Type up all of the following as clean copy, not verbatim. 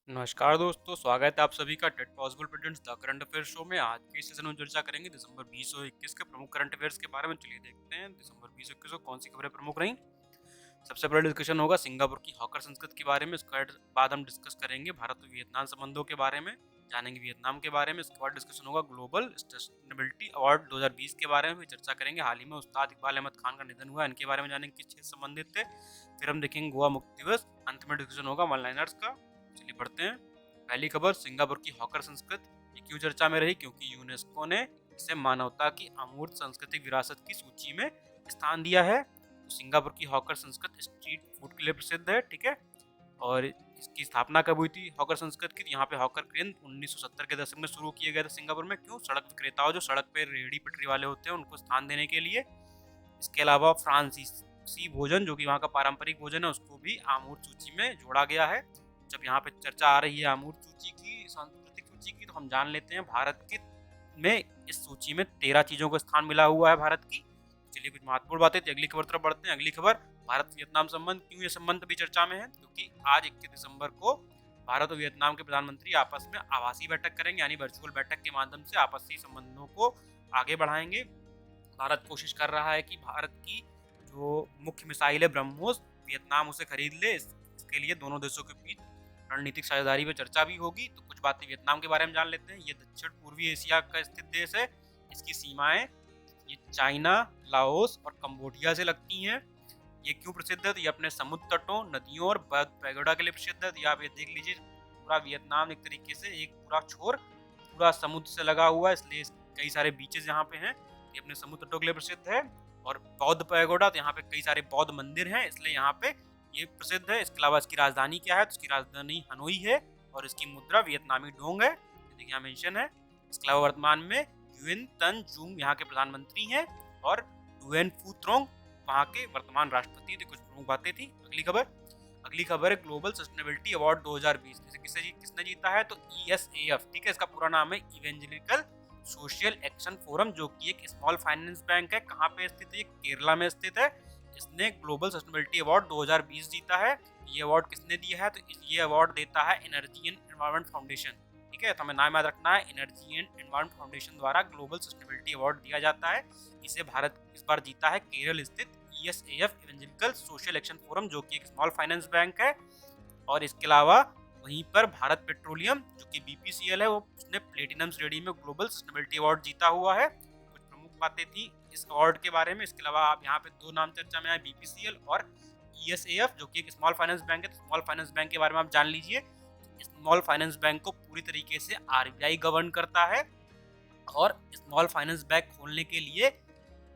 नमस्कार दोस्तों, स्वागत है आप सभी का टेट possible presents the current affair show में। आज के सेशन में चर्चा करेंगे दिसंबर 2021 के प्रमुख करंट अफेयर्स के बारे में। चलिए देखते हैं दिसंबर 2021 को कौन सी खबरें प्रमुख रहीं। सबसे पहले डिस्कशन होगा सिंगापुर की हॉकर संस्कृति के बारे में। उसके बाद हम डिस्कस करेंगे भारत और वियतनाम संबंधों के बारे में, जानेंगे वियतनाम के बारे में। इसके बाद डिस्कशन होगा ग्लोबल सस्टेनेबिलिटी अवार्ड 2020 के बारे में भी चर्चा करेंगे। हाल ही में उस्ताद इकबाल अहमद खान का निधन हुआ, इनके बारे में जानेंगे किस चीज से संबंधित थे। फिर हम देखेंगे गोवा मुक्ति दिवस। अंत में डिस्कशन होगा वन लाइनर्स का। चलिए पढ़ते हैं। पहली खबर, सिंगापुर की हॉकर संस्कृति। ये क्यों चर्चा में रही? क्योंकि यूनेस्को ने इसे मानवता की अमूर्त सांस्कृतिक विरासत की सूची में स्थान दिया है। तो सिंगापुर की हॉकर संस्कृति स्ट्रीट फूड के लिए प्रसिद्ध है, ठीक है। और इसकी स्थापना कब हुई थी हॉकर संस्कृति की? यहाँ पे हॉकर केंद्र 1970 के दशक में शुरू किए गए थे सिंगापुर में। क्यों? सड़क विक्रेताओं, जो सड़क पे रेहड़ी पटरी वाले होते हैं, उनको स्थान देने के लिए। इसके अलावा फ्रांसीसी भोजन, जो कि वहाँ का पारंपरिक भोजन है, उसको भी अमूर्त सूची में जोड़ा गया है। जब यहाँ पे चर्चा आ रही है अमूर्त सूची की, सांस्कृतिक सूची की, तो हम जान लेते हैं भारत के में इस सूची में 13 चीजों को स्थान मिला हुआ है भारत की। चलिए कुछ महत्वपूर्ण बातें थी। अगली खबर तरफ बढ़ते हैं। अगली खबर, भारत वियतनाम संबंध। क्यों ये संबंध भी चर्चा में है? क्योंकि आज 21 दिसंबर को भारत और वियतनाम के प्रधानमंत्री आपस में आभासी बैठक करेंगे, यानी वर्चुअल बैठक के माध्यम से आपसी संबंधों को आगे बढ़ाएंगे। भारत कोशिश कर रहा है कि भारत की जो मुख्य मिसाइल है ब्रह्मोस, वियतनाम उसे खरीद ले। इसके लिए दोनों देशों के बीच रणनीतिक साझेदारी पे चर्चा भी होगी। तो कुछ बातें वियतनाम के बारे में जान लेते हैं। ये दक्षिण पूर्वी एशिया का स्थित देश है। इसकी सीमाएं ये चाइना, लाओस और कंबोडिया से लगती हैं। ये क्यों प्रसिद्ध है? तो ये अपने समुद्र तटों, नदियों और पैगोडा के लिए प्रसिद्ध है। तो आप ये देख लीजिए, पूरा वियतनाम एक तरीके से एक पूरा छोर पूरा समुद्र से लगा हुआ है, इसलिए कई सारे बीचेस यहाँ पे हैं। ये अपने समुद्र तटों के लिए प्रसिद्ध है। और बौद्ध पैगोडा, तो यहाँ पे कई सारे बौद्ध मंदिर हैं, इसलिए यहाँ पे ये प्रसिद्ध है। इसके अलावा इसकी राजधानी क्या है? तो इसकी राजधानी हनोई है और इसकी मुद्रा वियतनामी डोंग है, देखिए यहाँ मेंशन है। इसके अलावा वर्तमान में युएन तन जूंग यहाँ के प्रधानमंत्री हैं और डुएन फू त्रोंग वहाँ के वर्तमान राष्ट्रपति थे। कुछ प्रमुख बातें थी। अगली खबर है ग्लोबल सस्टेनेबिलिटी अवार्ड 2020। किसने जीता है? तो ESAF, ठीक है। इसका पूरा नाम है इवेंजेलिकल सोशल एक्शन फोरम, जो कि एक स्मॉल फाइनेंस बैंक है। कहाँ पे स्थित है? केरला में स्थित है। इसने ग्लोबल सस्टेनेबिलिटी अवार्ड 2020 जीता है। ये अवार्ड किसने दिया है? तो ये अवार्ड देता है एनर्जी एंड एनवायरमेंट फाउंडेशन, ठीक है। तो हमें नाम याद रखना है, एनर्जी एंड एनवायरमेंट फाउंडेशन द्वारा ग्लोबल सस्टेनेबिलिटी अवार्ड दिया जाता है। इसे भारत इस बार जीता है केरल स्थित ESAF evangelical social action forum, जो कि एक स्मॉल फाइनेंस बैंक है। और इसके अलावा वहीं पर भारत पेट्रोलियम, जो कि BPCL है, वो उसने प्लेटिनम श्रेणी में ग्लोबल सस्टेनेबिलिटी अवार्ड जीता हुआ है। कुछ प्रमुख बातें थी इस अवार्ड के बारे में। इसके अलावा आप यहाँ पे दो नाम चर्चा में आए, BPCL और ESAF, जो कि एक स्मॉल फाइनेंस बैंक है। तो स्मॉल फाइनेंस बैंक के बारे में आप जान लीजिए। स्मॉल फाइनेंस बैंक को पूरी तरीके से RBI गवर्न करता है और स्मॉल फाइनेंस बैंक खोलने के लिए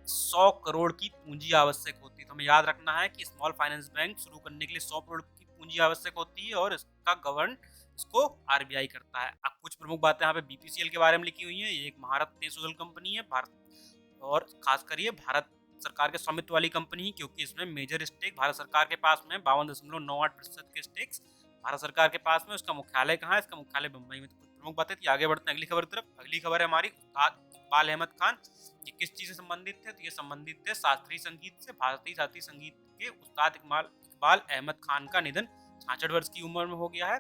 100 करोड़ की पूंजी आवश्यक होती है। तो हमें याद रखना है कि स्मॉल फाइनेंस बैंक शुरू करने के लिए 100 करोड़ की पूंजी आवश्यक होती है और इसका गवर्न इसको RBI करता है। अब कुछ प्रमुख बातें यहाँ पे BPCL के बारे में लिखी हुई हैं। ये एक भारत पेट्रोलियम कंपनी है, भारत और खासकर ये भारत सरकार के स्वामित्व वाली कंपनी है, क्योंकि इसमें मेजर स्टेक भारत सरकार के पास में 52.98% के स्टेक्स भारत सरकार के पास में। उसका मुख्यालय कहाँ है? इसका मुख्यालय बम्बई में। तो कुछ प्रमुख बातें थी। आगे बढ़ते हैं अगली खबर की तरफ। अगली खबर है हमारी उस्ताद इकबाल अहमद खान। ये किस चीज से संबंधित थे? तो ये संबंधित थे शास्त्रीय संगीत से। भारतीय शास्त्रीय संगीत के उस्ताद इकबाल अहमद खान का निधन 66 वर्ष की उम्र में हो गया है।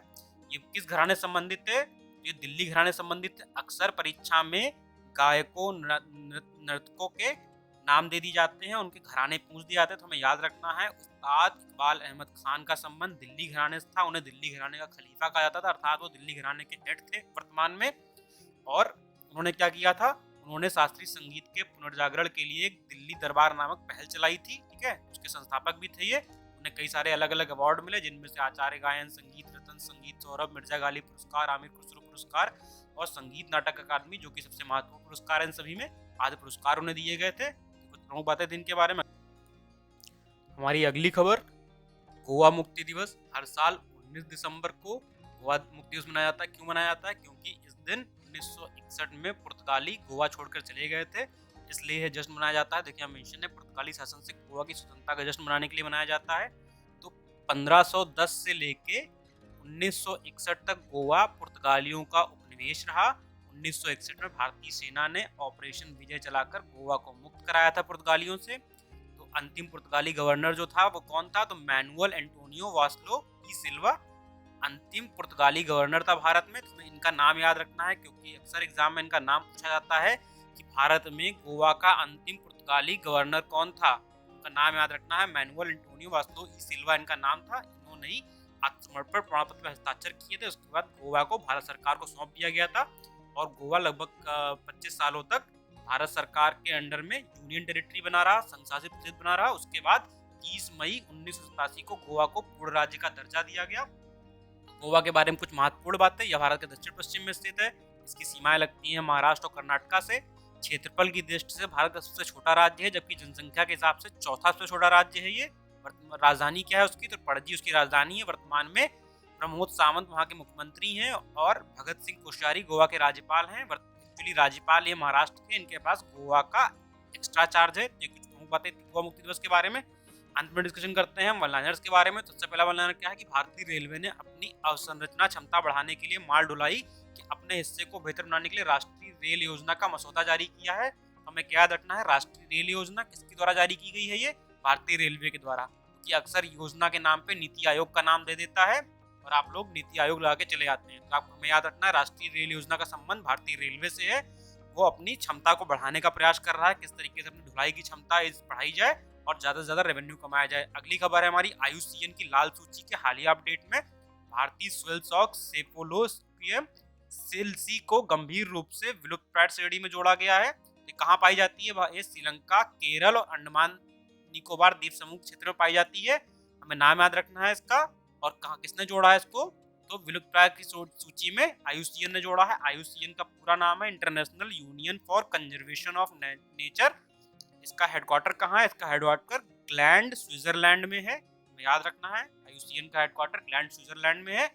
ये किस घराने से संबंधित थे? ये दिल्ली घराने से संबंधित थे। अक्सर परीक्षा में गायकों, नर्तकों के नाम दे दी जाते हैं, उनके घराने पूछ दिए जाते हैं। तो हमें याद रखना है, उस्ताद इकबाल अहमद खान का संबंध दिल्ली घराने से था। उन्हें दिल्ली घराने का खलीफा कहा जाता था, अर्थात वो दिल्ली घराने के हेड थे वर्तमान में। और उन्होंने क्या किया था? उन्होंने शास्त्रीय संगीत के पुनर्जागरण के लिए एक दिल्ली दरबार नामक पहल चलाई थी, ठीक है। उसके संस्थापक भी थे ये। उन्हें कई सारे अलग अलग अवार्ड मिले, जिनमें से आचार्य गायन संगीत रत्न, संगीत सौरभ, मिर्जा गालिब पुरस्कार, आमिर खुसरो पुरस्कार और संगीत नाटक अकादमी, जो कि सबसे महत्वपूर्ण पुरस्कार है इन सभी में, आदि पुरस्कार उन्हें दिए गए थे। कुछ प्रमुख बातें थी इनके बारे में। हमारी अगली खबर, गोवा मुक्ति दिवस। हर साल 19 दिसंबर को गोवा मुक्ति दिवस मनाया जाता है। क्यों मनाया जाता है? क्योंकि इस दिन 1961 में पुर्तगाली गोवा छोड़कर चले गए थे, इसलिए यह जश्न मनाया जाता है। देखिए हम मेंशन है, पुर्तगाली शासन से गोवा की स्वतंत्रता का जश्न मनाने के लिए मनाया जाता है। तो 1510 से लेके 1961 तक गोवा पुर्तगालियों का उपनिवेश रहा। 1961 में भारतीय सेना ने ऑपरेशन विजय चलाकर गोवा को मुक्त कराया था पुर्तगालियों से। तो अंतिम पुर्तगाली गवर्नर जो था वो कौन था? तो मैनुअल एंटोनियो वास्लो डी सिल्वा अंतिम पुर्तगाली गवर्नर था भारत में। तो इनका नाम याद रखना है क्योंकि अक्सर एग्जाम में इनका नाम पूछा जाता है कि भारत में गोवा का अंतिम पुर्तगाली गवर्नर कौन था। उनका नाम याद रखना है, मैनुअल एंटोनियो वास्लो डी सिल्वा इनका नाम था। इन्होंने ही आत्मसमर्पण प्रमाण पत्र पर हस्ताक्षर किए थे। उसके बाद गोवा को भारत सरकार को सौंप दिया गया था और गोवा लगभग 25 सालों तक भारत सरकार के अंडर में यूनियन टेरिटरी बना रहा, संशासित प्रदेश बना रहा। उसके बाद 30 मई 1987 को गोवा को पूर्ण राज्य का दर्जा दिया गया। गोवा के बारे में कुछ महत्वपूर्ण बातें, यह भारत के दक्षिण पश्चिम में स्थित है। इसकी सीमाएं लगती हैं महाराष्ट्र और कर्नाटक से। क्षेत्रफल की दृष्टि से भारत का सबसे छोटा राज्य है, जबकि जनसंख्या के हिसाब से चौथा सबसे छोटा राज्य है ये। राजधानी क्या है उसकी? तो पणजी उसकी राजधानी है। वर्तमान में प्रमोद सावंत वहाँ के मुख्यमंत्री हैं और भगत सिंह कोश्यारी गोवा के राज्यपाल हैं। एक्चुअली राज्यपाल ये महाराष्ट्र के, इनके पास गोवा का एक्स्ट्रा चार्ज है। ये कुछ प्रमुख बातें गोवा मुक्ति दिवस के बारे में। अंत में डिस्कशन करते हैं हम वन लाइनर्स के बारे में। तो सबसे पहला वन लाइनर क्या है कि भारतीय रेलवे ने अपनी अवसंरचना क्षमता बढ़ाने के लिए माल ढुलाई के अपने हिस्से को बेहतर बनाने के लिए राष्ट्रीय रेल योजना का मसौदा जारी किया है। हमें क्या याद रखना है? राष्ट्रीय रेल योजना किसके द्वारा जारी की गई है? ये भारतीय रेलवे के द्वारा। कि अक्सर योजना के नाम पे नीति आयोग का नाम दे देता है और आप लोग नीति आयोग लगा के चले जाते हैं। तो आपको हमें याद रखना है राष्ट्रीय रेल योजना का संबंध भारतीय रेलवे से है। वो अपनी क्षमता को बढ़ाने का प्रयास कर रहा है, किस तरीके से अपनी ढुलाई की क्षमता बढ़ाई जाए और ज्यादा से ज्यादा रेवेन्यू कमाया जाए। अगली खबर है हमारी IUCN की लाल सूची के हालिया अपडेट में भारतीय स्वेलसॉक सेफोलोस्पियम सिल्सी को गंभीर रूप से विलुप्तप्राय श्रेणी में जोड़ा गया है। ये कहाँ पाई जाती है? ये श्रीलंका, केरल और अंडमान निकोबार द्वीप समूह क्षेत्र में पाई जाती है। हमें नाम याद रखना है इसका। और कहाँ किसने जोड़ा है इसको? तो विलुप्तप्राय की सूची में IUCN ने जोड़ा है। IUCN का पूरा नाम है international union for conservation of nature. इसका हेडक्वार्टर कहाँ है? इसका हेडक्वार्टर ग्लैंड स्विट्जरलैंड में है। हमें याद रखना है IUCN का हेडक्वार्टर ग्लैंड स्विट्जरलैंड में है।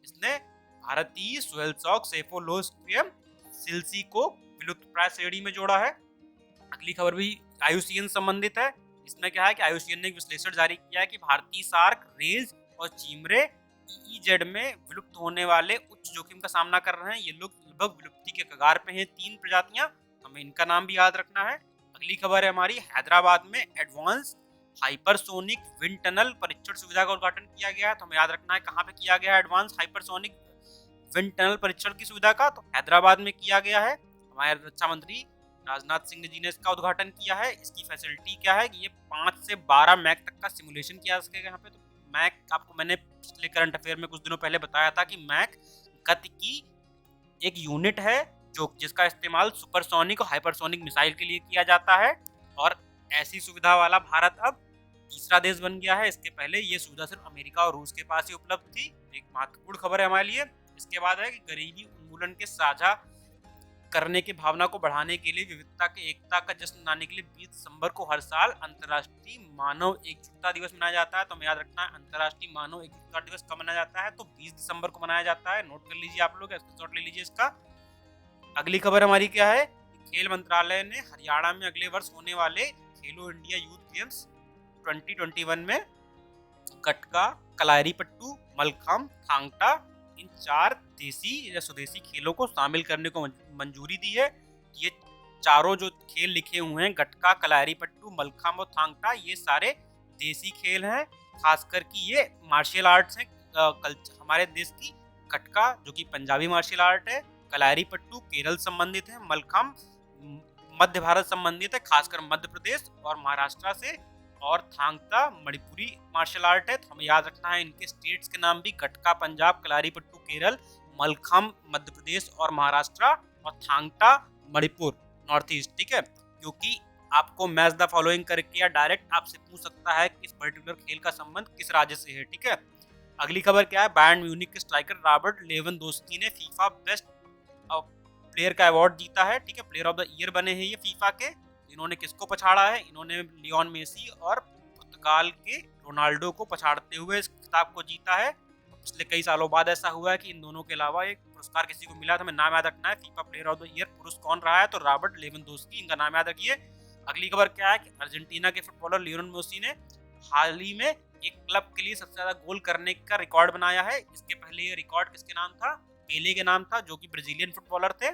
इसने भारतीय स्वेलसॉक सेफोलोस्पियम सिल्सी को विलुप्तप्राय श्रेणी में जोड़ा है। अगली खबर भी IUCN संबंधित है। इसमें क्या है कि IUCN ने एक विश्लेषण जारी किया है कि भारतीय सार्क, रेज और चीमरे EEZ में विलुप्त होने वाले उच्च जोखिम का सामना कर रहे हैं। ये लोग लगभग विलुप्ति के कगार पे हैं। 3 प्रजातियां, हमें इनका नाम भी याद रखना है। अगली खबर है हमारी हैदराबाद में एडवांस हाइपरसोनिक विंड टनल परीक्षण सुविधा का उद्घाटन किया गया है। तो हमें याद रखना है कहाँ पे किया गया है एडवांस हाइपरसोनिक विंड टनल परीक्षण की सुविधा का? तो हैदराबाद में किया गया है। हमारे रक्षा मंत्री राजनाथ सिंह जी ने इसका उद्घाटन किया है। इसकी फैसिलिटी क्या है कि ये 5 से 12 मैक तक का सिमुलेशन किया जा सकेगा यहाँ पे। तो मैक आपको मैंने पिछले करंट अफेयर में कुछ दिनों पहले बताया था कि मैक गति की एक यूनिट है जो जिसका इस्तेमाल सुपरसोनिक और हाइपरसोनिक मिसाइल के लिए किया जाता है। और ऐसी सुविधा वाला भारत अब तीसरा देश बन गया है। इसके पहले ये सुविधा सिर्फ अमेरिका और रूस के पास ही उपलब्ध थी। एक महत्वपूर्ण खबर है हमारे लिए। इसके बाद है कि गरीबी उन्मूलन के साझा करने की भावना को बढ़ाने के लिए विविधता के एकता का जश्न मनाने के लिए 20 दिसंबर को हर साल अंतर्राष्ट्रीय मानव एकजुटता दिवस मनाया जाता है। तो हमें याद रखना है अंतर्राष्ट्रीय मानव एकजुटता दिवस कब मनाया जाता है? तो 20 दिसंबर को मनाया जाता है। नोट कर लीजिए आप लोग, स्क्रीनशॉट ले लीजिए इसका। अगली खबर हमारी क्या है? खेल मंत्रालय ने हरियाणा में अगले वर्ष होने वाले खेलो इंडिया यूथ गेम्स 2021 में गटका, कलारीपट्टू, मलखम्ब, थांग टा इन 4 देसी या स्वदेशी खेलों को शामिल करने को मंजूरी दी है। ये चारों जो खेल लिखे हुए हैं गटका, कलारीपट्टू, मलखम्ब और थांग टा, ये सारे देसी खेल हैं। खासकर कि ये मार्शल आर्ट्स हैं हमारे देश की। गटका जो कि पंजाबी मार्शल आर्ट है, कलारीपट्टू केरल संबंधित है, मलखम्ब मध्य भारत संबंधित है, खासकर मध्य प्रदेश और महाराष्ट्र से, और थांगता मणिपुरी मार्शल आर्ट है। तो हमें याद रखना है इनके स्टेट्स के नाम भी गटका पंजाब, कलारीपट्टू केरल, मलखम्ब मध्य प्रदेश और महाराष्ट्र और थांगटा मणिपुर नॉर्थ ईस्ट। ठीक है, क्योंकि आपको मैच द फॉलोइंग करके या डायरेक्ट आपसे पूछ सकता है कि इस पर्टिकुलर खेल का संबंध किस राज्य से है। ठीक है, अगली खबर क्या है? बायर्न म्यूनिख के स्ट्राइकर रॉबर्ट लेवेंडोस्की ने फीफा बेस्ट प्लेयर का अवार्ड जीता है। ठीक है, प्लेयर ऑफ द ईयर बने हैं ये फीफा के। इन्होंने किसको पछाड़ा है? इन्होंने लियोन मेसी और पुर्तगाल के रोनाल्डो को पछाड़ते हुए इस खिताब को जीता है। पिछले कई सालों बाद ऐसा हुआ है कि इन दोनों के अलावा एक पुरस्कार किसी को मिला था। हमें नाम याद रखना है। FIFA player of the year पुरुष कौन रहा है? तो रॉबर्ट लेवेंडोस्की, इनका नाम याद रखिए। अगली खबर क्या है कि अर्जेंटीना के फुटबॉलर लियोनेल मेसी ने हाल ही में एक क्लब के लिए सबसे ज्यादा गोल करने का रिकॉर्ड बनाया है। इसके पहले ये रिकॉर्ड किसके नाम था? पेले के नाम था, जो कि ब्राजीलियन फुटबॉलर थे।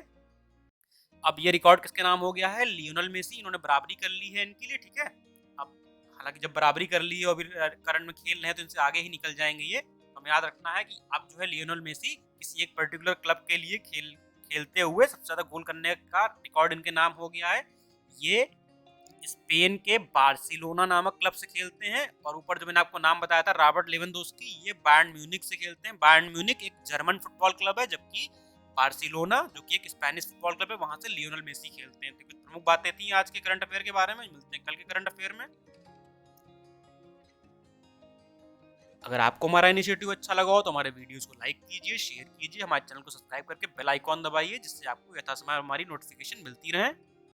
अब ये रिकॉर्ड किसके नाम हो गया है? Lionel Messi. इन्होंने बराबरी कर ली है इनके लिए। ठीक है, अब हालांकि जब बराबरी कर ली है और अभी करंट में खेल रहे हैं तो इनसे आगे ही निकल जाएंगे ये। तो हमें याद रखना है कि अब जो है लियोनेल मेसी किसी एक पर्टिकुलर क्लब के लिए खेलते हुए सबसे ज्यादा गोल करने का रिकॉर्ड इनके नाम हो गया है। ये स्पेन के बार्सिलोना नामक क्लब से खेलते हैं, और ऊपर जो मैंने आपको नाम बताया था रॉबर्ट लेवेंडोस्की, ये बायर्न म्यूनिख से खेलते हैं। बायर्न म्यूनिख एक जर्मन फुटबॉल क्लब है, जबकि बार्सिलोना जो कि एक स्पेनिश फुटबॉल क्लब है वहां से लियोनेल मेसी खेलते हैं। तो कुछ प्रमुख बातें थी आज के करंट अफेयर के बारे में। मिलते हैं कल के करंट अफेयर में। अगर आपको हमारा इनिशिएटिव अच्छा लगा हो तो हमारे वीडियोस को लाइक कीजिए, शेयर कीजिए, हमारे चैनल को सब्सक्राइब करके बेल आइकॉन दबाइए, जिससे आपको यथासमय हमारी नोटिफिकेशन मिलती रहे।